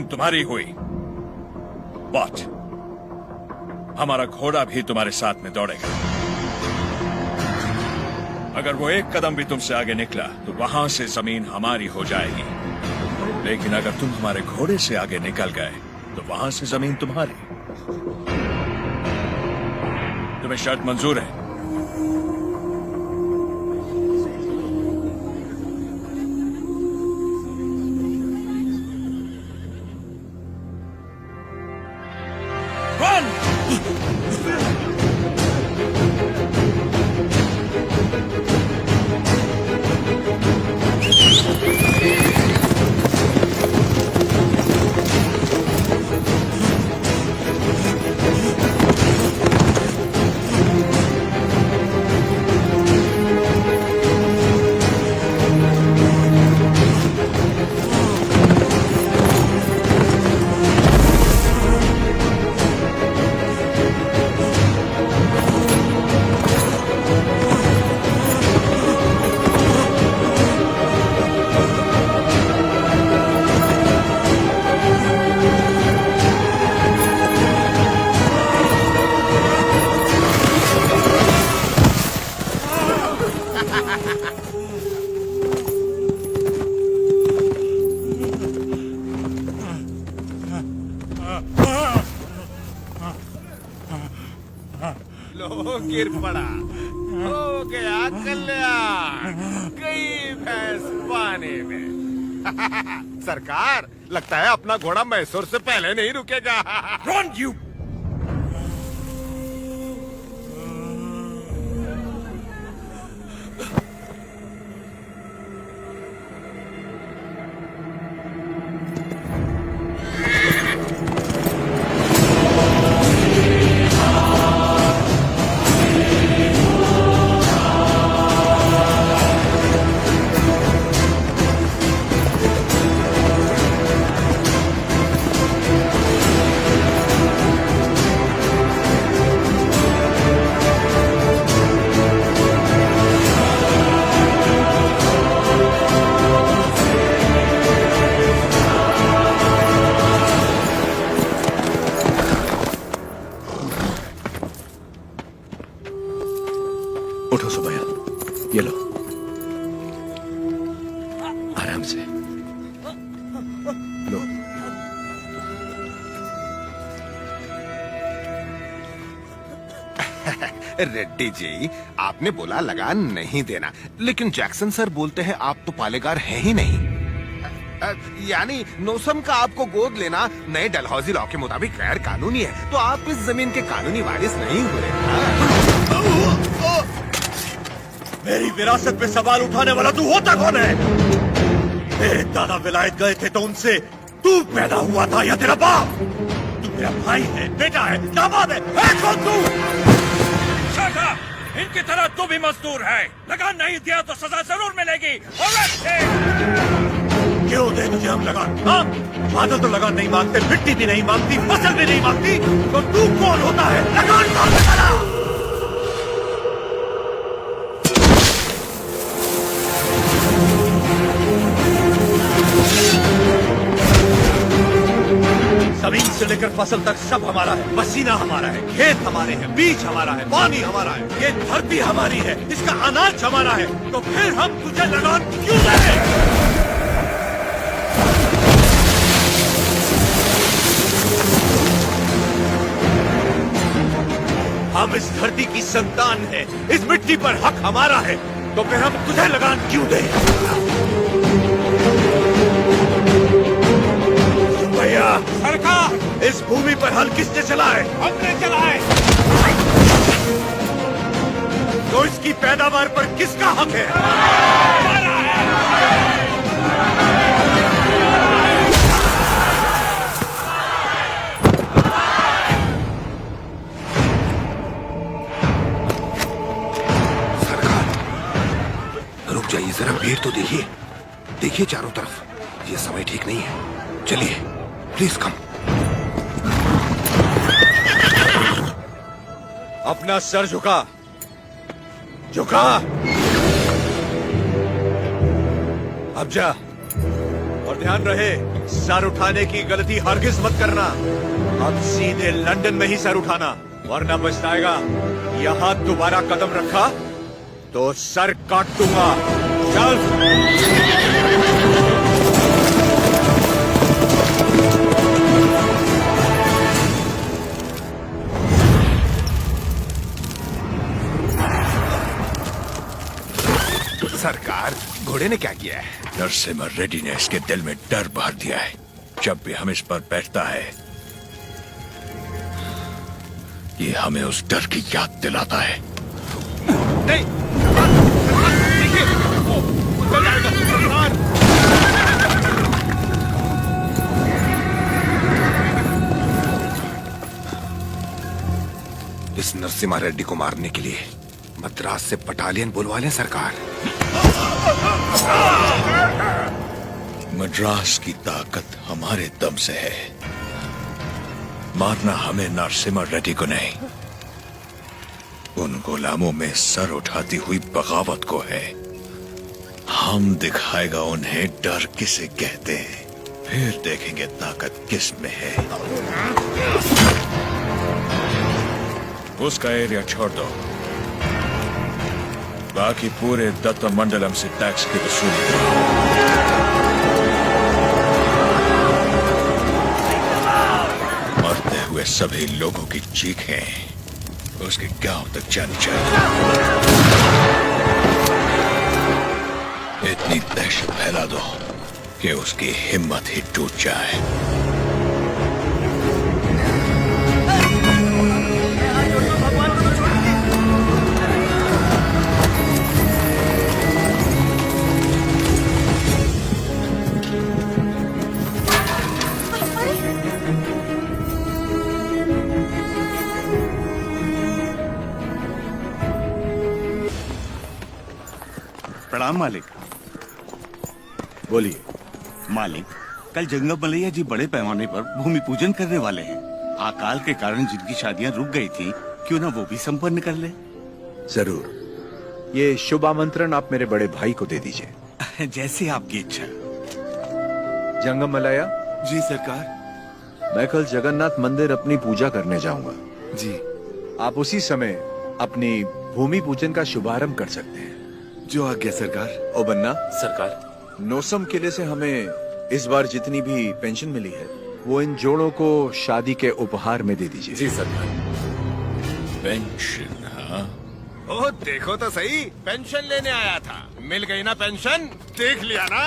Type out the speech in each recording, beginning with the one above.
तुम्हारी हुई, बट हमारा घोड़ा भी तुम्हारे साथ में दौड़ेगा। अगर वो एक कदम भी तुमसे आगे निकला तो वहां से जमीन हमारी हो जाएगी, लेकिन अगर तुम हमारे घोड़े से आगे निकल गए तो वहां से जमीन तुम्हारी। तुम्हें शर्त मंजूर है? लो गिर पड़ा, हो गया कल्याण, गई भैंस पानी में। सरकार, लगता है अपना घोड़ा मैसूर से पहले नहीं रुकेगा। Run, you! उठो सुबैया, ये लो, आराम से लो। रेड्डी जी, आपने बोला लगान नहीं देना, लेकिन जैक्सन सर बोलते हैं आप तो पालेगार हैं ही नहीं। यानी नौसम का आपको गोद लेना नए डलहौजी लॉ के मुताबिक गैर कानूनी है, तो आप इस जमीन के कानूनी वारिस नहीं हुए। मेरी विरासत पे सवाल उठाने वाला तू होता कौन है? मेरे दादा विलायत गए थे तो उनसे तू पैदा हुआ था या तेरा बाप? तू मेरा भाई है, बेटा है, दामाद है कौन तू? Shut up! इनकी तरह तू भी मजदूर है, लगान नहीं दिया तो सजा जरूर मिलेगी। क्यों दे तुझे हम लगान? हाँ? बादल तो लगान नहीं मांगते, मिट्टी भी नहीं मांगती, फसल भी नहीं मांगती, तो तू कौन होता है लगान मांगने वाला? जमीन से लेकर फसल तक सब हमारा है, पसीना हमारा है, खेत हमारे हैं, बीज हमारा है, पानी हमारा है, ये धरती हमारी है, इसका अनाज हमारा है, तो फिर हम तुझे लगान क्यों दें? हम इस धरती की संतान है, इस मिट्टी पर हक हमारा है, तो फिर हम तुझे लगान क्यों दें? भैया, सरकार, इस भूमि पर हल किसने चलाए? हमने चलाए। तो इसकी पैदावार पर किसका हक है? सरकार, रुक जाइए जरा, भीड़ तो देखिए, देखिए चारों तरफ, ये समय ठीक नहीं है। चलिए, प्लीज कम। अपना सर झुका, झुका। अब जा और ध्यान रहे, सर उठाने की गलती हरगिज मत करना। अब सीधे लंदन में ही सर उठाना, वरना पछताएगा। यहाँ दोबारा कदम रखा तो सर काट दूंगा। चल। सरकार, घोड़े ने क्या किया है? नरसिम्हा रेड्डी ने इसके दिल में डर भर दिया है। जब भी हम इस पर बैठता है, ये हमें उस डर की याद दिलाता है। नहीं, देखिए, वो उतर जाएगा, सरकार। इस नरसिम्हा रेड्डी को मारने के लिए मद्रास से बटालियन बुलवा लें सरकार। मद्रास की ताकत हमारे दम से है। मारना हमें नरसिम्हा रेड्डी को नहीं, उन गुलामों में सर उठाती हुई बगावत को है। हम दिखाएगा उन्हें डर किसे कहते हैं, फिर देखेंगे ताकत किस में है। उसका एरिया छोड़ दो, बाकी पूरे दत्त मंडलम से टैक्स की वसूली करो। मरते हुए सभी लोगों की चीखें उसके गांव तक जानी चाहिए। इतनी दहशत फैला दो कि उसकी हिम्मत ही टूट जाए। प्रणाम मालिक। बोलिए। मालिक, कल जंगम मलैया जी बड़े पैमाने पर भूमि पूजन करने वाले हैं। अकाल के कारण जिनकी शादियां रुक गई थी, क्यों ना वो भी संपन्न कर ले। जरूर। ये शुभ आमंत्रण आप मेरे बड़े भाई को दे दीजिए। जैसे आपकी इच्छा। जंगम मलैया, जी सरकार। मैं कल जगन्नाथ मंदिर अपनी पूजा करने जाऊंगा। जी। आप उसी समय अपनी भूमि पूजन का शुभारंभ कर सकते हैं। जो आज्ञा सरकार। ओ बन्ना, सरकार। नोसम किले से हमें इस बार जितनी भी पेंशन मिली है, वो इन जोड़ों को शादी के उपहार में दे दीजिए। जी सरकार। पेंशन? हाँ, ओह देखो तो सही, पेंशन लेने आया था, मिल गई ना पेंशन। देख लिया ना।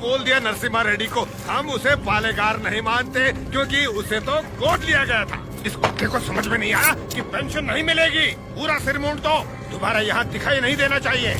बोल दिया नरसिम्हा रेड्डी को, हम उसे पालेगार नहीं मानते क्योंकि उसे तो गोद लिया गया था। इस कुत्ते को समझ में नहीं आया कि पेंशन नहीं मिलेगी। पूरा सिर मूंड दो, दोबारा यहाँ दिखाई नहीं देना चाहिए।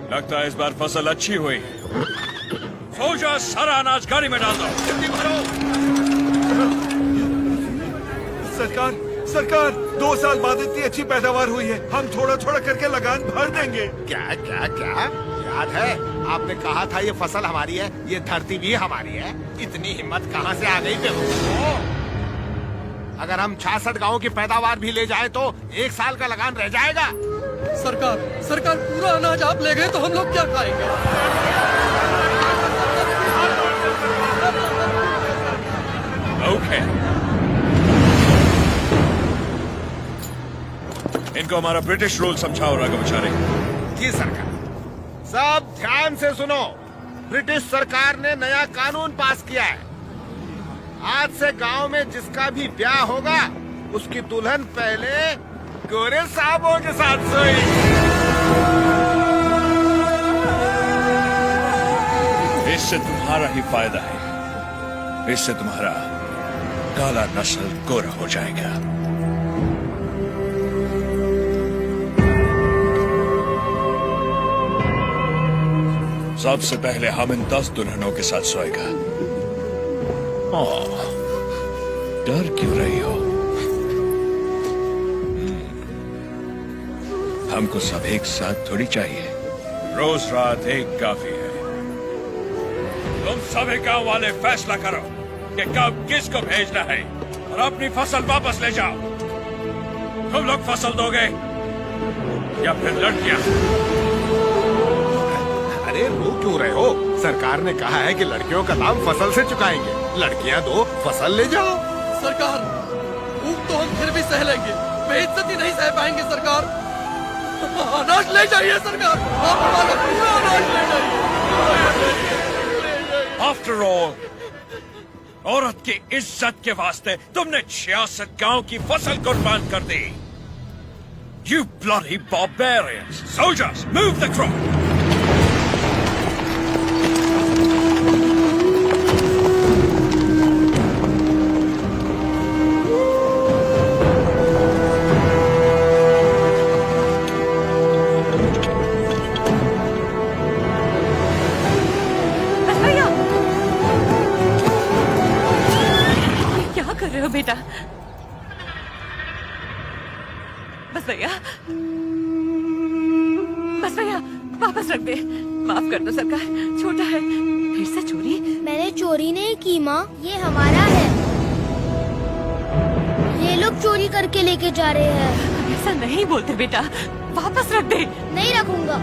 लगता है इस बार फसल अच्छी हुई। फौजा, सारा अनाज गाड़ी में डाल दो। जल्दी भरो। सरकार, सरकार, 2 साल बाद इतनी अच्छी पैदावार हुई है, हम थोड़ा थोड़ा करके लगान भर देंगे। क्या क्या क्या याद है आपने कहा था ये फसल हमारी है, ये धरती भी हमारी है। इतनी हिम्मत कहाँ से आ गई बेवकूफों? अगर हम 66 गांवों की पैदावार भी ले जाए तो 1 साल का लगान रह जाएगा। सरकार, सरकार, पूरा अनाज आप ले गए तो हम लोग क्या खाएंगे? ओके, इनको हमारा ब्रिटिश रूल समझाओ राघवाचार्य। जी सरकार। सब ध्यान से सुनो, ब्रिटिश सरकार ने नया कानून पास किया है। आज से गांव में जिसका भी ब्याह होगा, उसकी दुल्हन पहले गोरे साहबों के साथ सोई। इससे तुम्हारा ही फायदा है। इससे तुम्हारा काला नस्ल गोरा हो जाएगा। सबसे पहले हम इन 10 दुल्हनों के साथ सोएगा। डर क्यों रही हो? हमको सब एक साथ थोड़ी चाहिए। रोज रात एक काफी है। तुम सभी गांव वाले फैसला करो कि कब किसको भेजना है और अपनी फसल वापस ले जाओ। तुम लोग फसल दोगे या फिर लड़कियां? अरे रो क्यों रहे हो? सरकार ने कहा है कि लड़कियों का दाम फसल से चुकाएंगे। लड़कियां दो, फसल ले जाओ। सरकार, भूख तो हम फिर भी सह लेंगे, बेइज्जती नहीं सह पाएंगे सरकार। अनाज ले जाइए सरकार, आप हमारा पूरा अनाज ले जाइए। आफ्टर ऑल, औरत की इज्जत के वास्ते तुमने 66 गांव की फसल कुर्बान कर दी। You bloody barbarians! Soldiers, move the crop! क्या कर रहे हो बेटा? बस भैया, बस भैया, वापस रख दे। माफ कर दो सरकार, छोटा है। फिर से चोरी? मैंने चोरी नहीं की माँ, ये हमारा है। ये लोग चोरी करके लेके जा रहे हैं। ऐसा नहीं बोलते बेटा, वापस रख दे। नहीं रखूंगा।